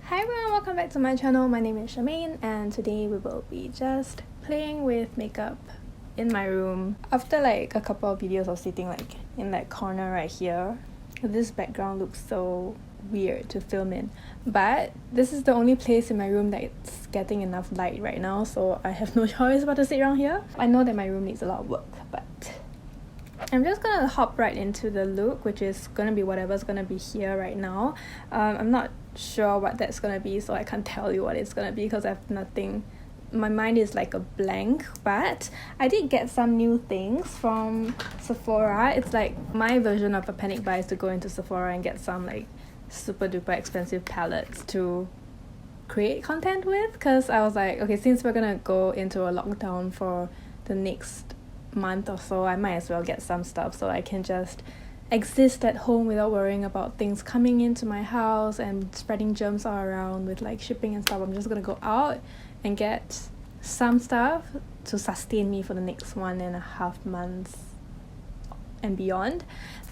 Hi everyone, welcome back to my channel. My name is Charmaine and today we will be just playing with makeup in my room. After like a couple of videos of sitting like in that corner right here, this background looks so weird to film in. But this is the only place in my room that's getting enough light right now, so I have no choice but to sit around here. I know that my room needs a lot of work, but I'm just gonna hop right into the look, which is gonna be whatever's gonna be here right now. I'm not sure what that's gonna be, so I can't tell you what it's gonna be because I have nothing. My mind is like a blank, but I did get some new things from Sephora. It's like my version of a panic buy is to go into Sephora and get some like super duper expensive palettes to create content with, because I was like, okay, since we're gonna go into a lockdown for the next month or so, I might as well get some stuff so I can just exist at home without worrying about things coming into my house and spreading germs all around with like shipping and stuff. I'm just gonna go out and get some stuff to sustain me for the next 1.5 months and beyond.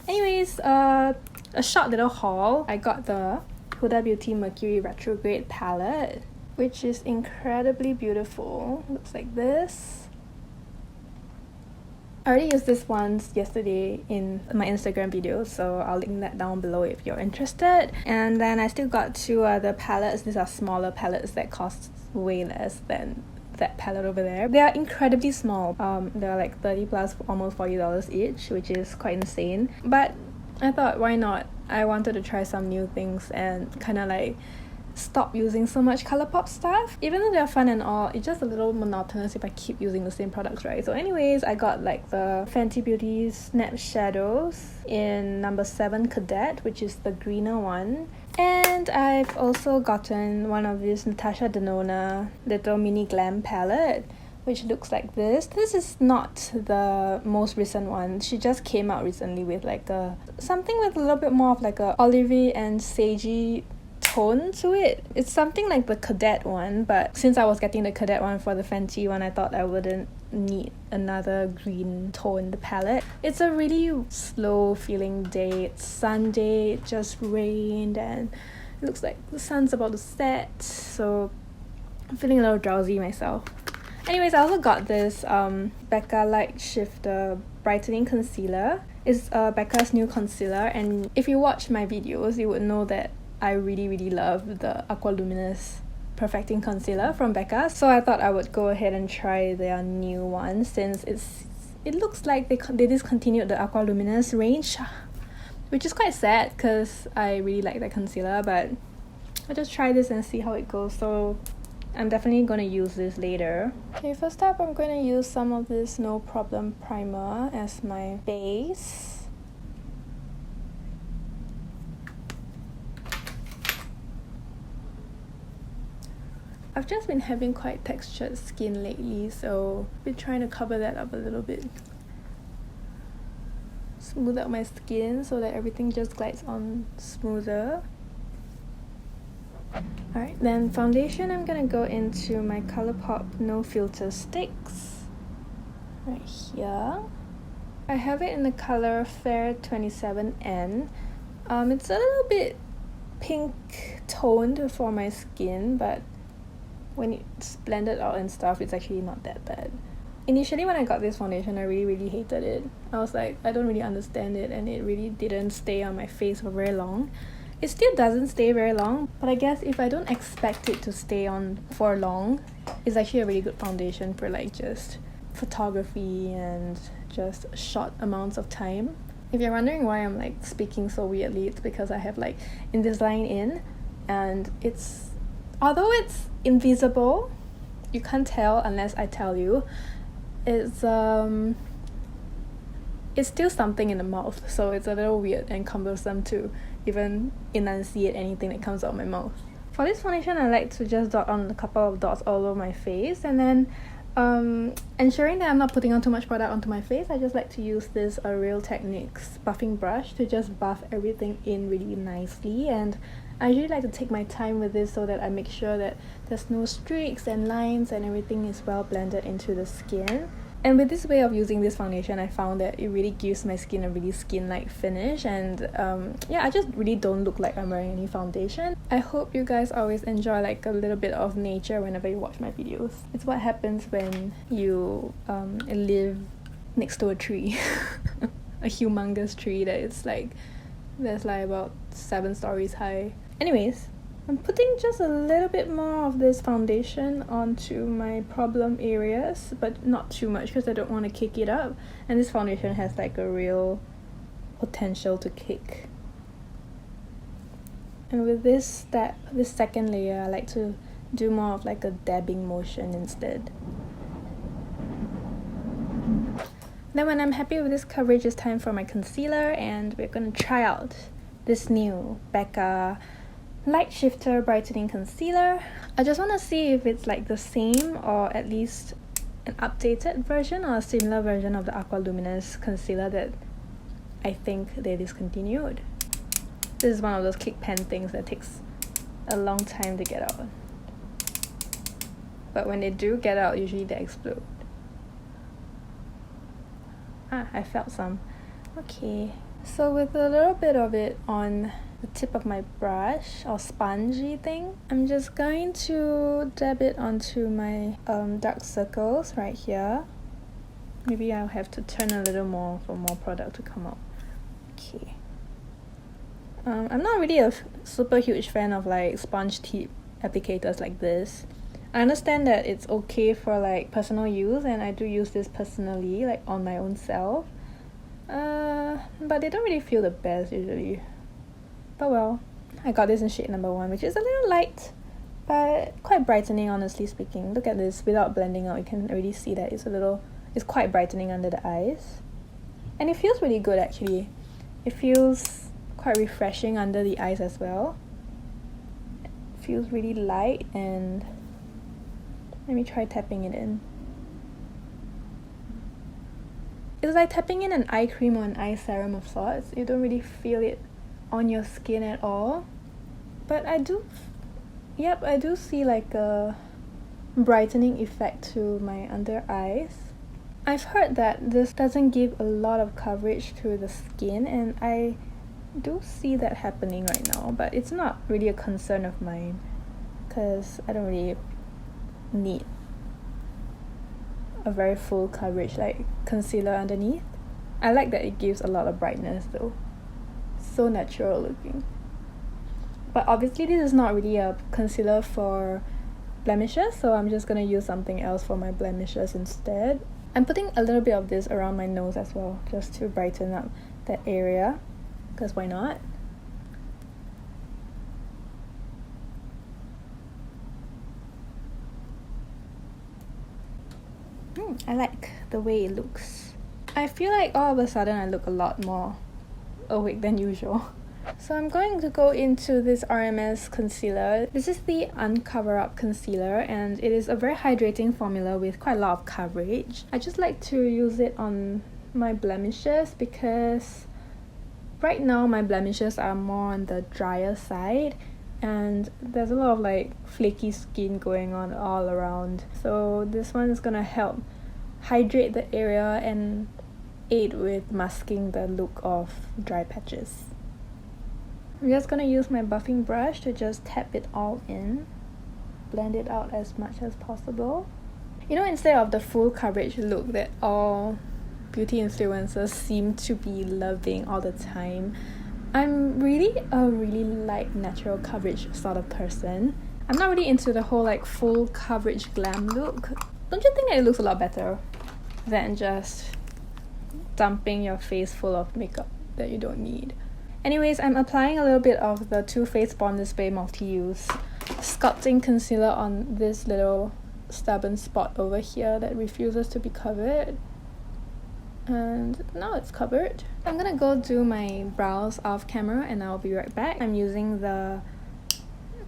Anyways, a short little haul. I got the Huda Beauty Mercury Retrograde palette, which is incredibly beautiful. Looks like this. I already used this once yesterday in my Instagram video, so I'll link that down below if you're interested. And then I still got 2 other palettes. These are smaller palettes that cost way less than that palette over there. They are incredibly small. They're like 30 plus, almost $40 each, which is quite insane. But I thought, why not? I wanted to try some new things and kind of like stop using so much ColourPop stuff. Even though they're fun and all, it's just a little monotonous if I keep using the same products, right? So anyways, I got like the Fenty Beauty Snap Shadows in number 7 Cadet, which is the greener one. And I've also gotten one of these Natasha Denona little mini glam palette, which looks like this. This is not the most recent one. She just came out recently with like something with a little bit more of like a olivey and sagey tone to it. It's something like the Cadet one, but since I was getting the Cadet one for the Fenty one, I thought I wouldn't need another green toned palette. It's a really slow feeling day. It's Sunday, it just rained and it looks like the sun's about to set, so I'm feeling a little drowsy myself. Anyways, I also got this Becca Light Shifter Brightening Concealer. It's Becca's new concealer, and if you watch my videos, you would know that I really love the Aqua Luminous Perfecting Concealer from Becca, so I thought I would go ahead and try their new one since it looks like they discontinued the Aqua Luminous range, which is quite sad because I really like that concealer, but I'll just try this and see how it goes. So I'm definitely going to use this later. Okay, first up I'm going to use some of this No Problem primer as my base. I've just been having quite textured skin lately, so I've been trying to cover that up a little bit. Smooth out my skin so that everything just glides on smoother. Alright, then foundation, I'm gonna go into my ColourPop No Filter sticks. Right here. I have it in the color Fair 27N. It's a little bit pink toned for my skin, but when it's blended out and stuff, it's actually not that bad. Initially when I got this foundation, I really hated it. I was like, I don't really understand it, and it really didn't stay on my face for very long. It still doesn't stay very long, but I guess if I don't expect it to stay on for long, it's actually a really good foundation for like just photography and just short amounts of time. If you're wondering why I'm like speaking so weirdly, it's because I have like Invisalign in, and although it's invisible, you can't tell unless I tell you. It's still something in the mouth, so it's a little weird and cumbersome to even enunciate anything that comes out of my mouth. For this foundation, I like to just dot on a couple of dots all over my face, and then ensuring that I'm not putting on too much product onto my face, I just like to use this Real Techniques buffing brush to just buff everything in really nicely. And I usually like to take my time with this so that I make sure that there's no streaks and lines and everything is well blended into the skin. And with this way of using this foundation, I found that it really gives my skin a really skin-like finish, and yeah, I just really don't look like I'm wearing any foundation. I hope you guys always enjoy like a little bit of nature whenever you watch my videos. It's what happens when you live next to a tree. A humongous tree that it's like, there's like about 7 stories high. Anyways, I'm putting just a little bit more of this foundation onto my problem areas, but not too much because I don't want to kick it up. And this foundation has like a real potential to kick. And with this second layer, I like to do more of like a dabbing motion instead. Then when I'm happy with this coverage, it's time for my concealer, and we're gonna try out this new Becca Light Shifter Brightening Concealer. I just want to see if it's like the same or at least an updated version or a similar version of the Aqua Luminous concealer that I think they discontinued. This is one of those kick pen things that takes a long time to get out. But when they do get out, usually they explode. Ah, I felt some. Okay. So with a little bit of it on the tip of my brush or spongy thing, I'm just going to dab it onto my dark circles right here. Maybe I'll have to turn a little more for more product to come out. Okay. I'm not really a super huge fan of like sponge tip applicators like this. I understand that it's okay for like personal use, and I do use this personally, like on my own self. But they don't really feel the best usually. But well, I got this in shade number 1, which is a little light, but quite brightening, honestly speaking. Look at this, without blending out, you can already see that it's quite brightening under the eyes. And it feels really good actually. It feels quite refreshing under the eyes as well. It feels really light, and let me try tapping it in. It's like tapping in an eye cream or an eye serum of sorts. You don't really feel it on your skin at all. But I do see like a brightening effect to my under eyes. I've heard that this doesn't give a lot of coverage to the skin, and I do see that happening right now, but it's not really a concern of mine because I don't really need a very full coverage like concealer underneath. I like that it gives a lot of brightness though. So natural looking. But obviously this is not really a concealer for blemishes, so I'm just gonna use something else for my blemishes instead. I'm putting a little bit of this around my nose as well, just to brighten up that area, because why not? I like the way it looks. I feel like all of a sudden I look a lot more awake than usual. So I'm going to go into this RMS concealer. This is the Uncover Up concealer, and it is a very hydrating formula with quite a lot of coverage. I just like to use it on my blemishes because right now my blemishes are more on the drier side, and there's a lot of like flaky skin going on all around. So this one is gonna help hydrate the area and aid with masking the look of dry patches. I'm just gonna use my buffing brush to just tap it all in, blend it out as much as possible. You know, instead of the full coverage look that all beauty influencers seem to be loving all the time, I'm really a really light natural coverage sort of person. I'm not really into the whole like full coverage glam look. Don't you think that it looks a lot better than just dumping your face full of makeup that you don't need? Anyways, I'm applying a little bit of the Too Faced Born This Way multi-use sculpting concealer on this little stubborn spot over here that refuses to be covered. And now it's covered. I'm gonna go do my brows off camera and I'll be right back. I'm using the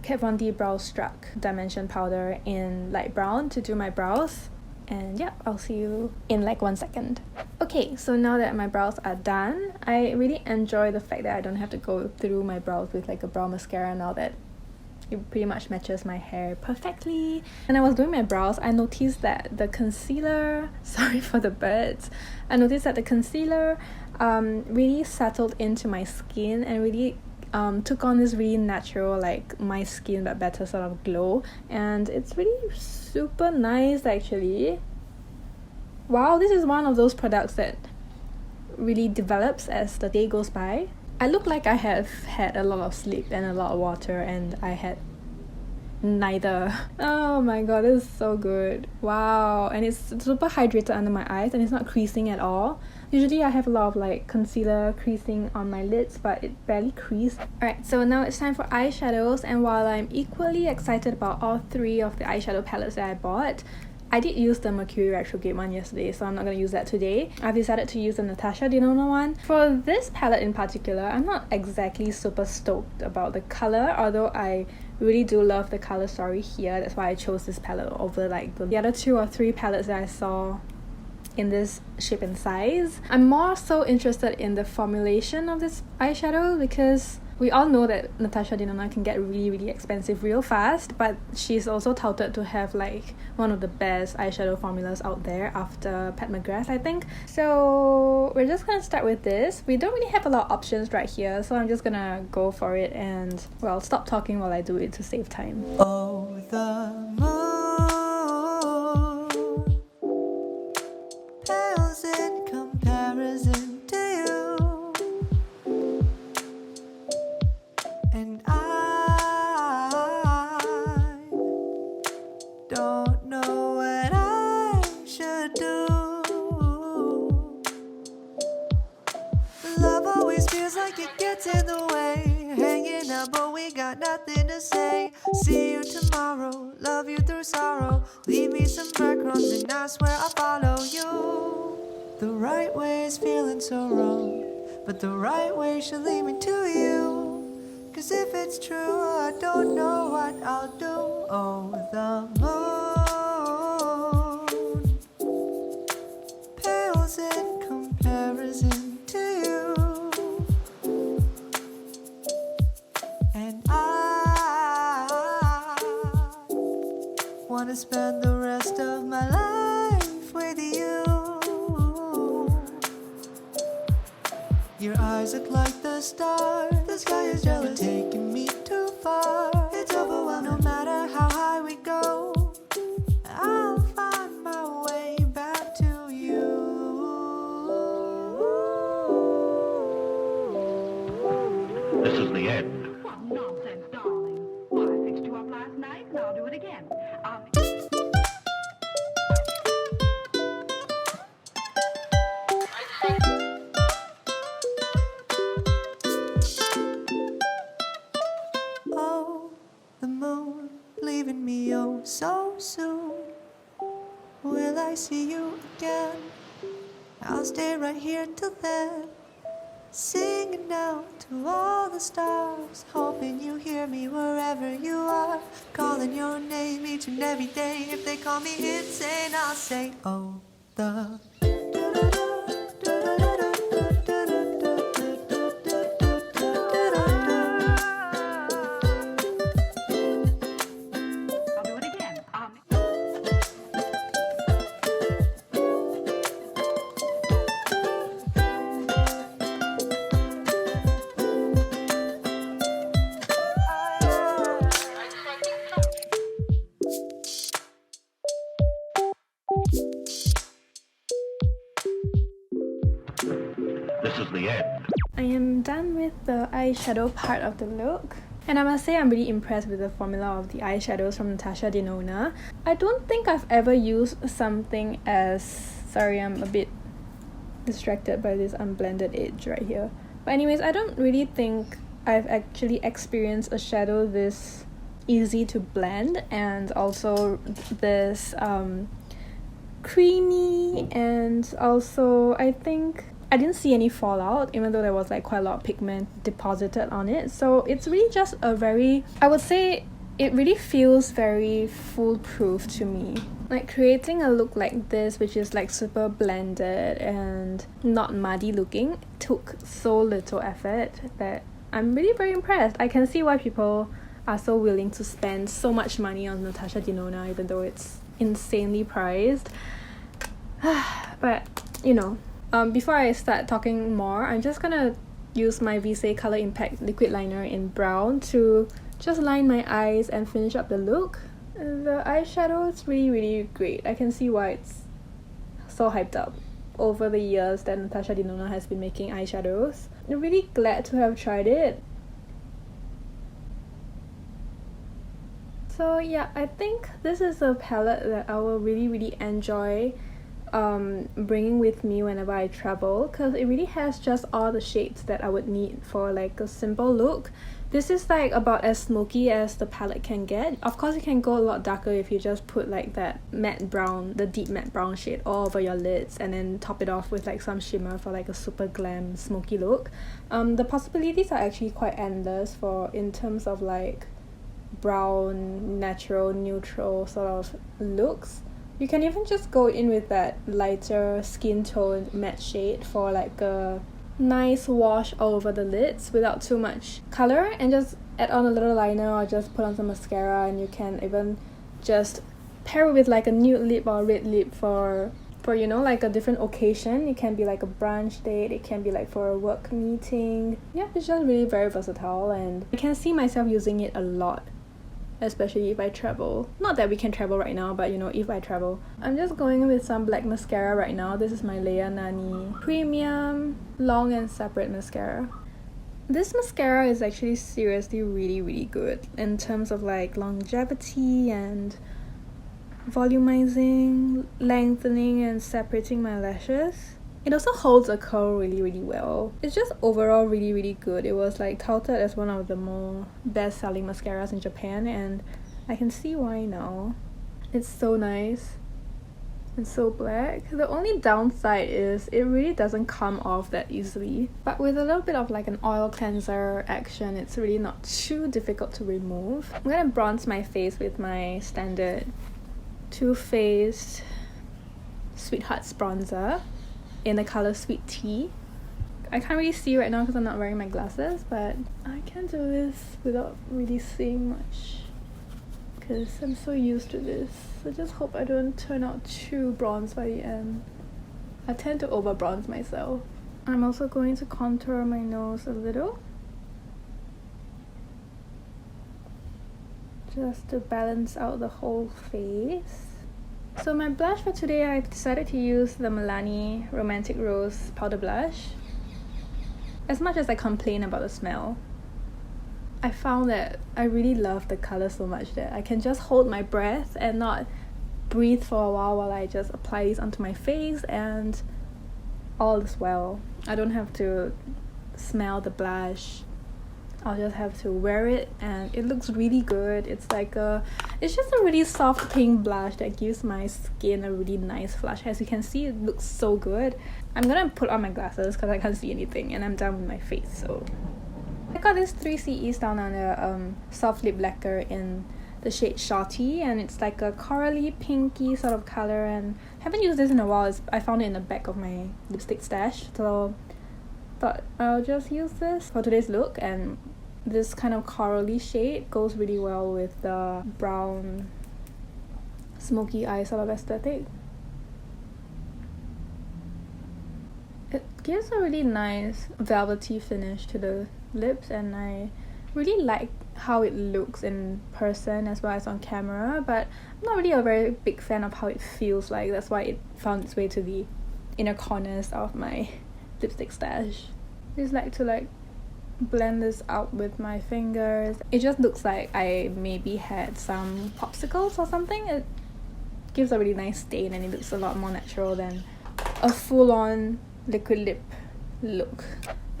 Kat Von D Brow Struck Dimension Powder in light brown to do my brows. And yeah, I'll see you in like 1 second. Okay, so now that my brows are done, I really enjoy the fact that I don't have to go through my brows with like a brow mascara now that It pretty much matches my hair perfectly. When I was doing my brows, I noticed that the concealer, sorry for the birds, I noticed that the concealer really settled into my skin and really took on this really natural, like my skin but better sort of glow, and it's really super nice actually. Wow, this is one of those products that really develops as the day goes by. I look like I have had a lot of sleep and a lot of water, and I had neither. Oh my god, this is so good. Wow, and it's super hydrated under my eyes and it's not creasing at all. Usually I have a lot of like concealer creasing on my lids, but it barely creased. Alright, so now it's time for eyeshadows, and while I'm equally excited about all three of the eyeshadow palettes that I bought, I did use the Mercury Retrograde one yesterday, so I'm not going to use that today. I've decided to use the Natasha Denona one. For this palette in particular, I'm not exactly super stoked about the colour, although I really do love the colour story here. That's why I chose this palette over like the other 2 or 3 palettes that I saw in this shape and size. I'm more so interested in the formulation of this eyeshadow because we all know that Natasha Denona can get really expensive real fast, but she's also touted to have like one of the best eyeshadow formulas out there after Pat McGrath, I think. So we're just gonna start with this. We don't really have a lot of options right here, so I'm just gonna go for it and, well, stop talking while I do it to save time. Oh, the moon pales in comparison to you, and I don't know what I should do. Love always feels like it gets in the way, hanging out but we got nothing to say. See you tomorrow, love you through sorrow, leave me some breadcrumbs and I swear I'll follow you. The right way is feeling so wrong, but the right way should lead me to you. Cause if it's true, I don't know what I'll do. Oh, the moon pales in comparison to you, and I wanna spend the rest of my life with you. Your eyes look like the stars, the sky is jealous, you're taking me too far. It's overwhelming, no matter how high we go, I'll find my way back to you. This is the end. What nonsense, darling. Well, I fixed you up last night, and I'll do it again. Oh, the moon leaving me oh so soon. Will I see you again? I'll stay right here till then, singing out to all the stars, hoping you hear me wherever you are, calling your name each and every day. If they call me insane, I'll say, oh, the I'll do it again. This is the end. I am done with the eyeshadow part of the look. And I must say I'm really impressed with the formula of the eyeshadows from Natasha Denona. I don't think I've ever used something as... Sorry, I'm a bit distracted by this unblended edge right here. But anyways, I don't really think I've actually experienced a shadow this easy to blend, and also this creamy, and also I think I didn't see any fallout, even though there was like quite a lot of pigment deposited on it. So it's really just a very, I would say it really feels very foolproof to me. Like creating a look like this, which is like super blended and not muddy looking, took so little effort that I'm really very impressed. I can see why people are so willing to spend so much money on Natasha Denona, even though it's insanely priced. But, you know, before I start talking more, I'm just gonna use my Visay Color Impact liquid liner in brown to just line my eyes and finish up the look. The eyeshadow is really great. I can see why it's so hyped up over the years that Natasha Denona has been making eyeshadows. I'm really glad to have tried it. So yeah, I think this is a palette that I will really enjoy bringing with me whenever I travel, because it really has just all the shades that I would need for like a simple look. This is like about as smoky as the palette can get. Of course, it can go a lot darker if you just put like that matte brown, the deep matte brown shade all over your lids, and then top it off with like some shimmer for like a super glam smoky look. The possibilities are actually quite endless for in terms of like brown, natural, neutral sort of looks. You can even just go in with that lighter skin tone matte shade for like a nice wash all over the lids without too much color, and just add on a little liner or just put on some mascara, and you can even just pair it with like a nude lip or red lip for you know, like a different occasion. It can be like a brunch date, it can be like for a work meeting. Yeah, it's just really very versatile, and I can see myself using it a lot, especially if I travel. Not that we can travel right now, but you know, if I travel. I'm just going with some black mascara right now. This is my Leia Nani Premium Long and Separate Mascara. This mascara is actually seriously really good in terms of like longevity and volumizing, lengthening and separating my lashes. It also holds a curl really well. It's just overall really good. It was like touted as one of the more best-selling mascaras in Japan, and I can see why now. It's so nice. It's so black. The only downside is it really doesn't come off that easily. But with a little bit of like an oil cleanser action, it's really not too difficult to remove. I'm gonna bronze my face with my standard Too Faced Sweethearts bronzer in the color Sweet Tea. I can't really see right now because I'm not wearing my glasses, but I can do this without really seeing much because I'm so used to this. I just hope I don't turn out too bronze by the end. I tend to over bronze myself. I'm also going to contour my nose a little, just to balance out the whole face. So my blush for today, I've decided to use the Milani Romantic Rose powder blush. As much as I complain about the smell, I found that I really love the color so much that I can just hold my breath and not breathe for a while I just apply these onto my face, and all is well. I don't have to smell the blush. I'll just have to wear it and it looks really good. It's just a really soft pink blush that gives my skin a really nice flush. As you can see, it looks so good. I'm gonna put on my glasses because I can't see anything and I'm done with my face. So I got this 3CE Style Under soft lip lacquer in the shade Shorty, and it's like a corally pinky sort of color, and I haven't used this in a while. I found it in the back of my lipstick stash, so thought I'll just use this for today's look. And this kind of corally shade goes really well with the brown smoky eye sort of aesthetic. It gives a really nice velvety finish to the lips, and I really like how it looks in person as well as on camera, but I'm not really a very big fan of how it feels like. That's why it found its way to the inner corners of my lipstick stash. I just like to blend this out with my fingers. It just looks like I maybe had some popsicles or something. It gives a really nice stain and it looks a lot more natural than a full-on liquid lip look.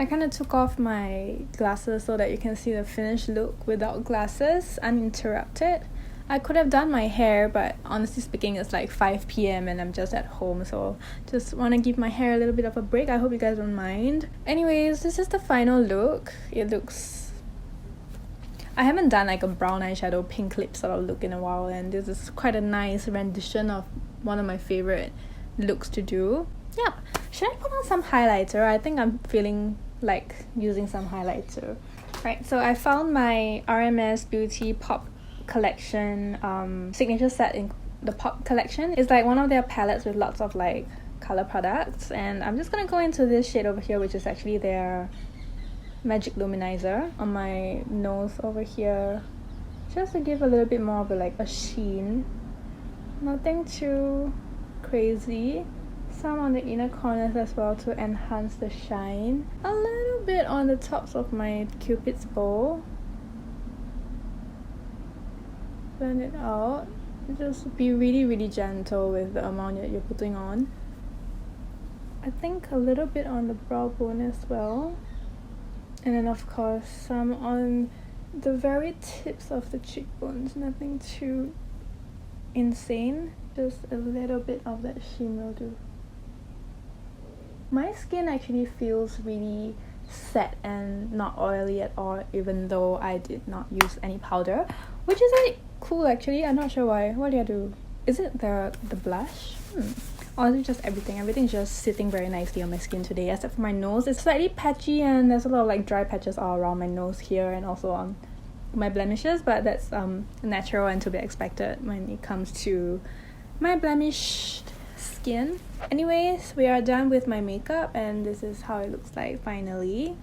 I kind of took off my glasses so that you can see the finished look without glasses, uninterrupted. I could have done my hair, but honestly speaking, it's like 5 p.m. and I'm just at home, so just want to give my hair a little bit of a break. I hope you guys don't mind. Anyways, this is the final look. It looks... I haven't done like a brown eyeshadow pink lip sort of look in a while, and this is quite a nice rendition of one of my favorite looks to do. Yeah, should I put on some highlighter? I think I'm feeling like using some highlighter. Right, so I found my RMS Beauty Pop collection signature set in the Pop collection. It's like one of their palettes with lots of like color products, and I'm just gonna go into this shade over here, which is actually their Magic Luminizer on my nose over here, just to give a little bit more of a sheen. Nothing too crazy. Some on the inner corners as well to enhance the shine. A little bit on the tops of my Cupid's bow. Blend it out. Just be really gentle with the amount that you're putting on. I think a little bit on the brow bone as well. And then of course some on the very tips of the cheekbones. Nothing too insane. Just a little bit of that sheen will do. My skin actually feels really set and not oily at all, even though I did not use any powder, which is really cool actually. I'm not sure why. What did I do? Is it the blush? Or is it just everything? Everything's just sitting very nicely on my skin today, except for my nose. It's slightly patchy and there's a lot of like dry patches all around my nose here and also on my blemishes, but that's natural and to be expected when it comes to my blemished skin. Anyways, we are done with my makeup and this is how it looks like finally.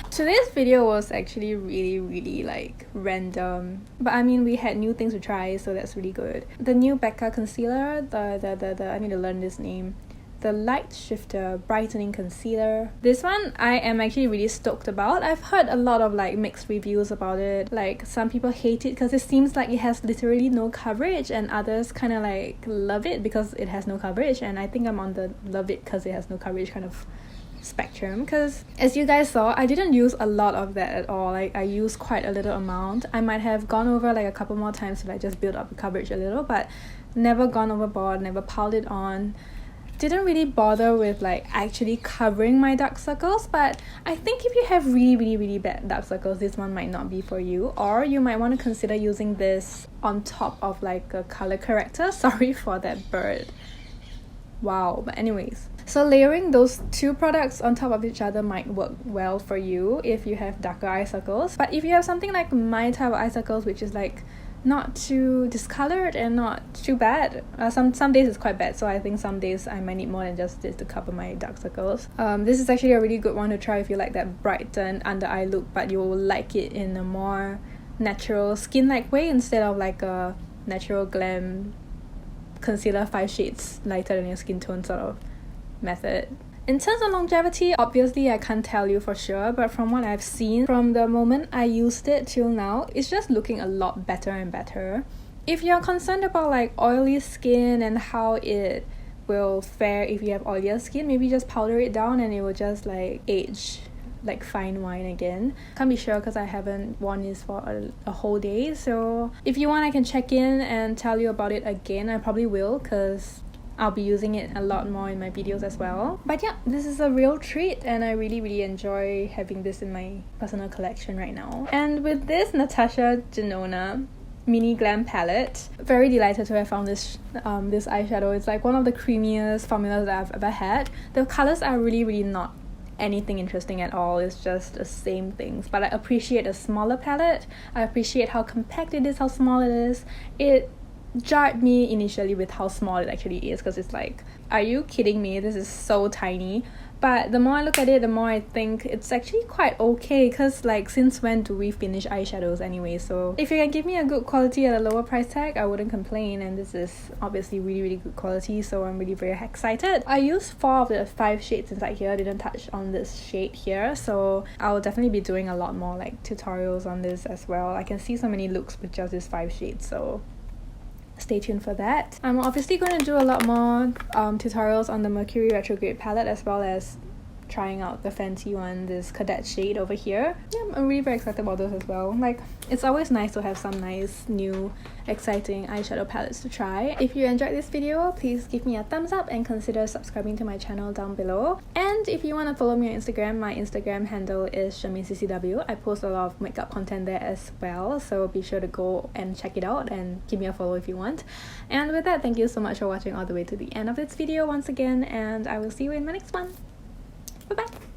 Today's video was actually really like random, but I mean we had new things to try, so that's really good. The new Becca concealer, the I need to learn this name, the Light Shifter Brightening Concealer. This one I am actually really stoked about. I've heard a lot of like mixed reviews about it. Like some people hate it because it seems like it has literally no coverage, and others kind of like love it because it has no coverage, and I think I'm on the love it because it has no coverage kind of spectrum, because as you guys saw, I didn't use a lot of that at all. Like I used quite a little amount. I might have gone over like a couple more times to like just build up the coverage a little, but never gone overboard, never piled it on. Didn't really bother with like actually covering my dark circles, but I think if you have really bad dark circles, this one might not be for you, or you might want to consider using this on top of like a color corrector. Sorry for that bird. Wow. But anyways, so layering those two products on top of each other might work well for you if you have darker eye circles. But if you have something like my type of eye circles, which is like not too discolored and not too bad, some days it's quite bad, so I think some days I might need more than just this to cover my dark circles. This is actually a really good one to try if you like that brightened under eye look, but you will like it in a more natural skin-like way instead of like a natural glam concealer 5 shades lighter than your skin tone sort of method. In terms of longevity, obviously I can't tell you for sure, but from what I've seen from the moment I used it till now, it's just looking a lot better and better. If you're concerned about like oily skin and how it will fare if you have oilier skin, maybe just powder it down and it will just like age like fine wine again. Can't be sure because I haven't worn this for a whole day, so if you want I can check in and tell you about it again. I probably will because I'll be using it a lot more in my videos as well. But yeah, this is a real treat and I really enjoy having this in my personal collection right now. And with this Natasha Denona mini glam palette, very delighted to have found this this eyeshadow. It's like one of the creamiest formulas that I've ever had. The colors are really not anything interesting at all. It's just the same things, but I appreciate a smaller palette. I appreciate how compact it is, how small it is. It jarred me initially with how small it actually is, because it's like, are you kidding me? This is so tiny. But the more I look at it, the more I think it's actually quite okay, because like since when do we finish eyeshadows anyway? So if you can give me a good quality at a lower price tag, I wouldn't complain, and this is obviously really good quality, so I'm really very excited. I used 4 of the 5 shades inside here. I didn't touch on this shade here, so I'll definitely be doing a lot more like tutorials on this as well. I can see so many looks with just these 5 shades, so stay tuned for that. I'm obviously going to do a lot more tutorials on the Mercury Retrograde palette, as well as trying out the fancy one, this cadet shade over here. Yeah, I'm really very excited about those as well. Like, it's always nice to have some nice new exciting eyeshadow palettes to try. If you enjoyed this video, please give me a thumbs up and consider subscribing to my channel down below. And if you want to follow me on Instagram, my Instagram handle is SherminCCW. I post a lot of makeup content there as well, so be sure to go and check it out and give me a follow if you want. And with that, thank you so much for watching all the way to the end of this video once again, and I will see you in my next one. Bye-bye!